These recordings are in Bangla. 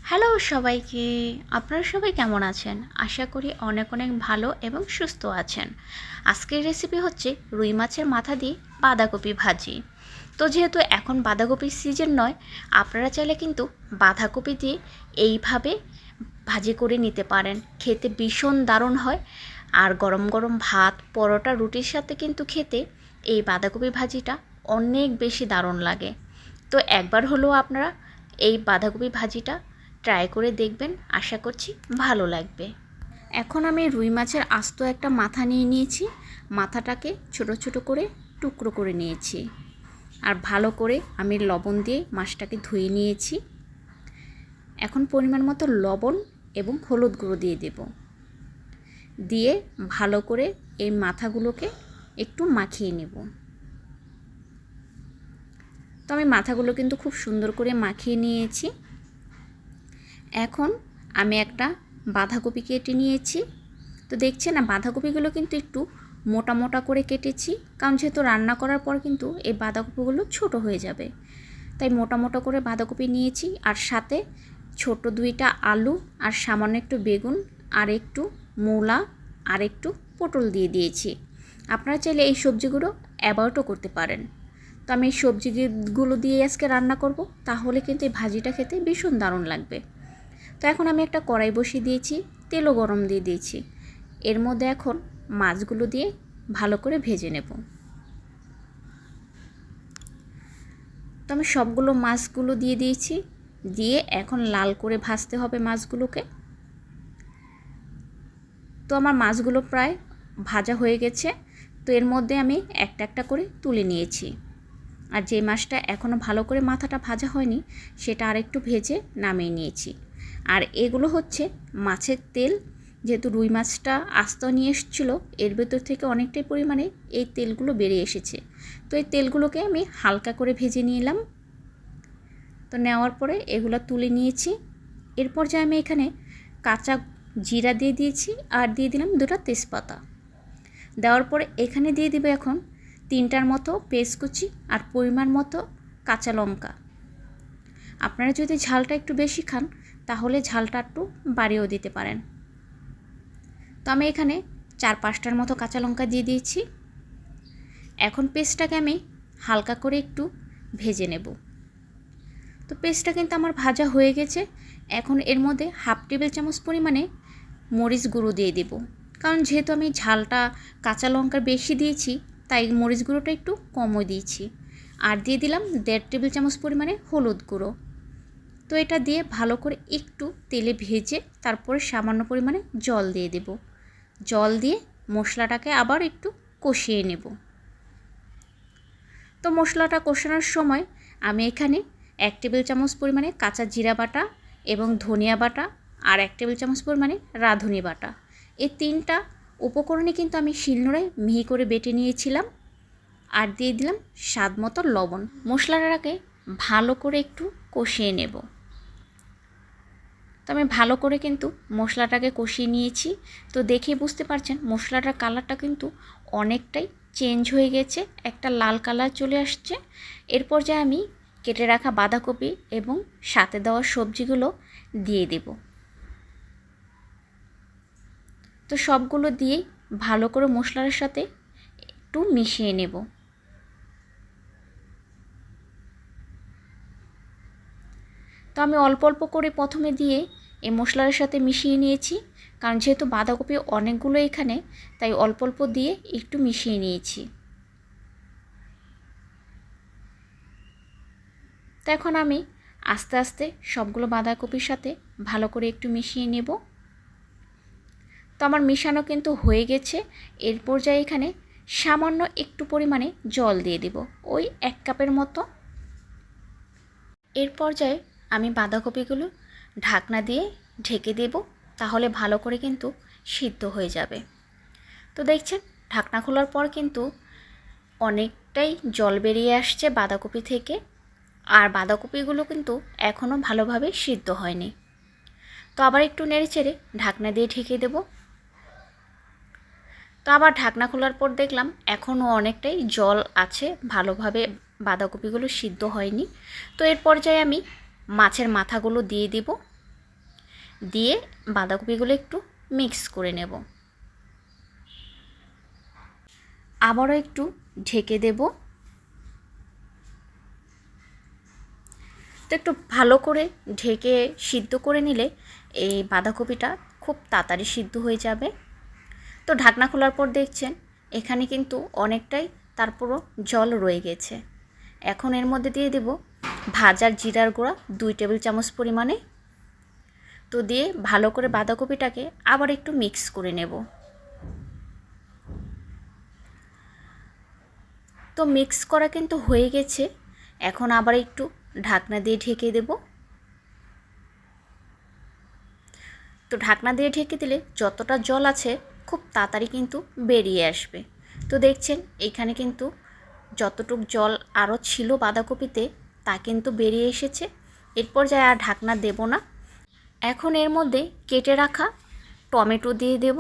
হ্যালো সবাইকে, আপনারা সবাই কেমন আছেন? আশা করি অনেক অনেক ভালো এবং সুস্থ আছেন। আজকের রেসিপি হচ্ছে রুই মাছের মাথা দিয়ে বাঁধাকপি ভাজি। তো যেহেতু এখন বাঁধাকপির সিজন নয়, আপনারা চাইলে কিন্তু বাঁধাকপি দিয়ে এইভাবে ভাজি করে নিতে পারেন। খেতে ভীষণ দারুণ হয়। আর গরম গরম ভাত, পরোটা, রুটির সাথে কিন্তু খেতে এই বাঁধাকপি ভাজিটা অনেক বেশি দারুণ লাগে। তো একবার হলেও আপনারা এই বাঁধাকপি ভাজিটা ট্রাই করে দেখবেন, আশা করছি ভালো লাগবে। এখন আমি রুই মাছের আস্ত একটা মাথা নিয়ে নিয়েছি। মাথাটাকে ছোট ছোট করে টুকরো করে নিয়েছি। আর ভালো করে আমি লবণ দিয়ে মাছটাকে ধুয়ে নিয়েছি। এখন পরিমাণ মতো লবণ এবং হলুদ গুঁড়ো দিয়ে দেব। দিয়ে ভালো করে এই মাথাগুলোকে একটু মাখিয়ে নেব। তো আমি মাথাগুলো কিন্তু খুব সুন্দর করে মাখিয়ে নিয়েছি। এখন আমি একটা বাঁধাকপি কেটে নিয়েছি। তো দেখছেন না, বাঁধাকপিগুলো কিন্তু একটু মোটা মোটা করে কেটেছি, কারণ যেহেতু রান্না করার পর কিন্তু এই বাঁধাকপিগুলো ছোট হয়ে যাবে, তাই মোটা মোটা করে বাঁধাকপি নিয়েছি। আর সাথে ছোট দুইটা আলু, আর সামান্য একটু বেগুন, আর একটু মূলা, আর একটু পটল দিয়ে দিয়েছি। আপনারা চাইলে এই সবজিগুলো অ্যাভয়েডও করতে পারেন। তো আমি এই সবজিগুলো দিয়ে আজকে রান্না করব, তাহলে কিন্তু এই ভাজিটা খেতে ভীষণ দারুণ লাগবে। তো এখন আমি একটা কড়াই বসিয়ে দিয়েছি, তেলও গরম দিয়ে দিয়েছি। এর মধ্যে এখন মাছগুলো দিয়ে ভালো করে ভেজে নেব। তো আমি সবগুলো মাছগুলো দিয়ে দিয়েছি। দিয়ে এখন লাল করে ভাজতে হবে মাছগুলোকে। তো আমার মাছগুলো প্রায় ভাজা হয়ে গেছে। তো এর মধ্যে আমি একটা একটা করে তুলে নিয়েছি। আর যে মাছটা এখনও ভালো করে মাথাটা ভাজা হয়নি, সেটা আরেকটু ভেজে নামিয়ে নিয়েছি। আর এগুলো হচ্ছে মাছের তেল। যেহেতু রুই মাছটা আস্ত নিয়ে এসেছিলো, এর ভেতর থেকে অনেকটাই পরিমাণে এই তেলগুলো বেরিয়ে এসেছে। তো এই তেলগুলোকে আমি হালকা করে ভেজে নিলাম। তো নেওয়ার পরে এগুলো তুলে নিয়েছি। এরপর যে আমি এখানে কাঁচা জিরা দিয়ে দিয়েছি, আর দিয়ে দিলাম দুটো তেজপাতা। দেওয়ার পরে এখানে দিয়ে দিব এখন 3টার মতো পেঁয়াজ কুচি, আর পরিমাণ মতো কাঁচা লঙ্কা। আপনারা যদি ঝালটা একটু বেশি খান, তাহলে ঝালটা একটু বাড়িয়েও দিতে পারেন। তো আমি এখানে 4-5টার মতো কাঁচা লঙ্কা দিয়ে দিয়েছি। এখন পেস্টটাকে আমি হালকা করে একটু ভেজে নেব। তো পেস্টটা কিন্তু আমার ভাজা হয়ে গেছে। এখন এর মধ্যে 1/2 টেবিল চামচ পরিমাণে মরিচ গুঁড়ো দিয়ে দেব, কারণ যেহেতু আমি ঝালটা কাঁচা লঙ্কার বেশি দিয়েছি, তাই মরিচ গুঁড়োটা একটু কমও দিয়েছি। আর দিয়ে দিলাম 1.5 টেবিল চামচ পরিমাণে হলুদ গুঁড়ো। তো এটা দিয়ে ভালো করে একটু তেলে ভেজে তারপরে সামান্য পরিমাণে জল দিয়ে দেব। জল দিয়ে মশলাটাকে আবার একটু কষিয়ে নেব। তো মশলাটা কষানোর সময় আমি এখানে 1 টেবিল চামচ পরিমাণে কাঁচা জিরা বাটা এবং ধনিয়া বাটা, আর 1 টেবিল চামচ পরিমাণে রাঁধুনি বাটা, এই 3টা উপকরণে কিন্তু আমি শিলনোড়ায় মিহি করে বেটে নিয়েছিলাম। আর দিয়ে দিলাম স্বাদ মতো লবণ। মশলাটাকে ভালো করে একটু কষিয়ে নেব। তো আমি ভালো করে কিন্তু মশলাটাকে কষিয়ে নিয়েছি। তো দেখেই বুঝতে পারছেন মশলাটার কালারটা কিন্তু অনেকটাই চেঞ্জ হয়ে গেছে, একটা লাল কালার চলে আসছে। এরপর যে আমি কেটে রাখা বাঁধাকপি এবং সাথে দেওয়া সবজিগুলো দিয়ে দেব। তো সবগুলো দিয়েই ভালো করে মশলার সাথে একটু মিশিয়ে নেব। তো আমি অল্প অল্প করে প্রথমে দিয়ে এই মশলার সাথে মিশিয়ে নিয়েছি, কারণ যেহেতু বাঁধাকপি অনেকগুলো এখানে, তাই অল্প অল্প দিয়ে একটু মিশিয়ে নিয়েছি। তো এখন আমি আস্তে আস্তে সবগুলো বাঁধাকপির সাথে ভালো করে একটু মিশিয়ে নেব। তো আমার মিশানো কিন্তু হয়ে গেছে। এর পর্যায়ে এখানে সামান্য একটু পরিমাণে জল দিয়ে দেব, ওই 1 কাপের মতো। এর পর্যায়ে আমি বাঁধাকপিগুলো ঢাকনা দিয়ে ঢেকে দেব, তাহলে ভালো করে কিন্তু সিদ্ধ হয়ে যাবে। তো দেখছেন ঢাকনা খোলার পর কিন্তু অনেকটাই জল বেরিয়ে আসছে বাঁধাকপি থেকে, আর বাঁধাকপিগুলো কিন্তু এখনও ভালোভাবে সিদ্ধ হয়নি। তো আবার একটু নেড়েচেড়ে ঢাকনা দিয়ে ঢেকে দেব। তো আবার ঢাকনা খোলার পর দেখলাম এখনও অনেকটাই জল আছে, ভালোভাবে বাঁধাকপিগুলো সিদ্ধ হয়নি। তো এর পর্যায়ে আমি মাছের মাথাগুলো দিয়ে দেব। দিয়ে বাঁধাকপিগুলো একটু মিক্স করে নেব। আবারও একটু ঢেকে দেব। তো একটু ভালো করে ঢেকে সিদ্ধ করে নিলে এই বাঁধাকপিটা খুব তাড়াতাড়ি সিদ্ধ হয়ে যাবে। তো ঢাকনা খোলার পর দেখছেন এখানে কিন্তু অনেকটাই তারপরও জল রয়ে গেছে। এখন এর মধ্যে দিয়ে দেব ভাজার জিরার গুঁড়া 2 টেবিল চামচ পরিমাণে। তো দিয়ে ভালো করে বাঁধাকপিটাকে আবার একটু মিক্স করে নেব। তো মিক্স করা কিন্তু হয়ে গেছে। এখন আবার একটু ঢাকনা দিয়ে ঢেকে দেব। তো ঢাকনা দিয়ে ঢেকে দিলে যতটা জল আছে খুব তাড়াতাড়ি কিন্তু বেরিয়ে আসবে। তো দেখছেন এখানে কিন্তু যতটুক জল আরও ছিল বাঁধাকপিতে তা কিন্তু বেরিয়ে এসেছে। এরপর যা আর ঢাকনা দেব না। এখন এর মধ্যে কেটে রাখা টমেটো দিয়ে দেব।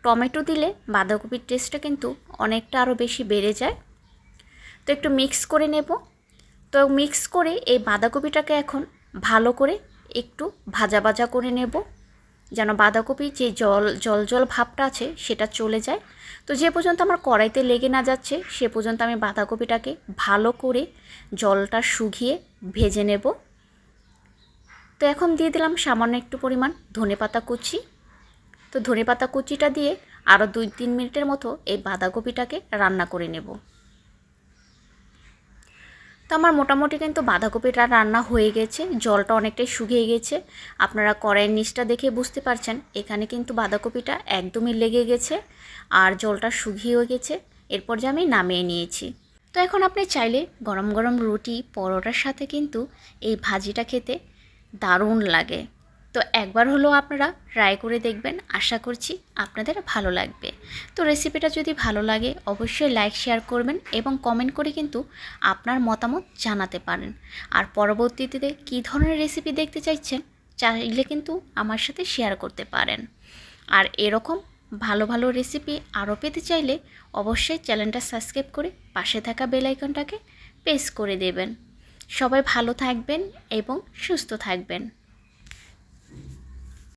টমেটো দিলে বাঁধাকপির টেস্টটা কিন্তু অনেকটা আরও বেশি বেড়ে যায়। তো একটু মিক্স করে নেব। তো মিক্স করে এই বাঁধাকপিটাকে এখন ভালো করে একটু ভাজা ভাজা করে নেব, যেন বাঁধাকপি যে জল ভাবটা আছে সেটা চলে যায়। তো যে পর্যন্ত আমার কড়াইতে লেগে না যাচ্ছে সে পর্যন্ত আমি বাঁধাকপিটাকে ভালো করে জলটা শুকিয়ে ভেজে নেব। তো এখন দিয়ে দিলাম সামান্য একটু পরিমাণ ধনেপাতা কুচি। তো ধনেপাতা কুচিটা দিয়ে আরও 2-3 মিনিটের মতো এই বাঁধাকপিটাকে রান্না করে নেব। তো আমার মোটামুটি কিন্তু বাঁধাকপিটা রান্না হয়ে গেছে, জলটা অনেকটাই শুকিয়ে গেছে। আপনারা কড়াইয়ের নিচটা দেখে বুঝতে পারছেন এখানে কিন্তু বাঁধাকপিটা একদমই লেগে গেছে আর জলটা শুকিয়েও গেছে। এরপর যে আমি নামিয়ে নিয়েছি। তো এখন আপনি চাইলে গরম গরম রুটি পরোটার সাথে কিন্তু এই ভাজিটা খেতে দারুণ লাগে। তো একবার হলেও আপনারা ট্রাই করে দেখবেন, আশা করছি আপনাদের ভালো লাগবে। তো রেসিপিটা যদি ভালো লাগে অবশ্যই লাইক শেয়ার করবেন এবং কমেন্ট করে কিন্তু আপনার মতামত জানাতে পারেন। আর পরবর্তীতে কী ধরনের রেসিপি দেখতে চাইলে কিন্তু আমার সাথে শেয়ার করতে পারেন। আর এরকম ভালো ভালো রেসিপি আরও পেতে চাইলে অবশ্যই চ্যানেলটা সাবস্ক্রাইব করে পাশে থাকা বেল আইকনটাকে প্রেস করে দেবেন। সবাই ভালো থাকবেন এবং সুস্থ থাকবেন।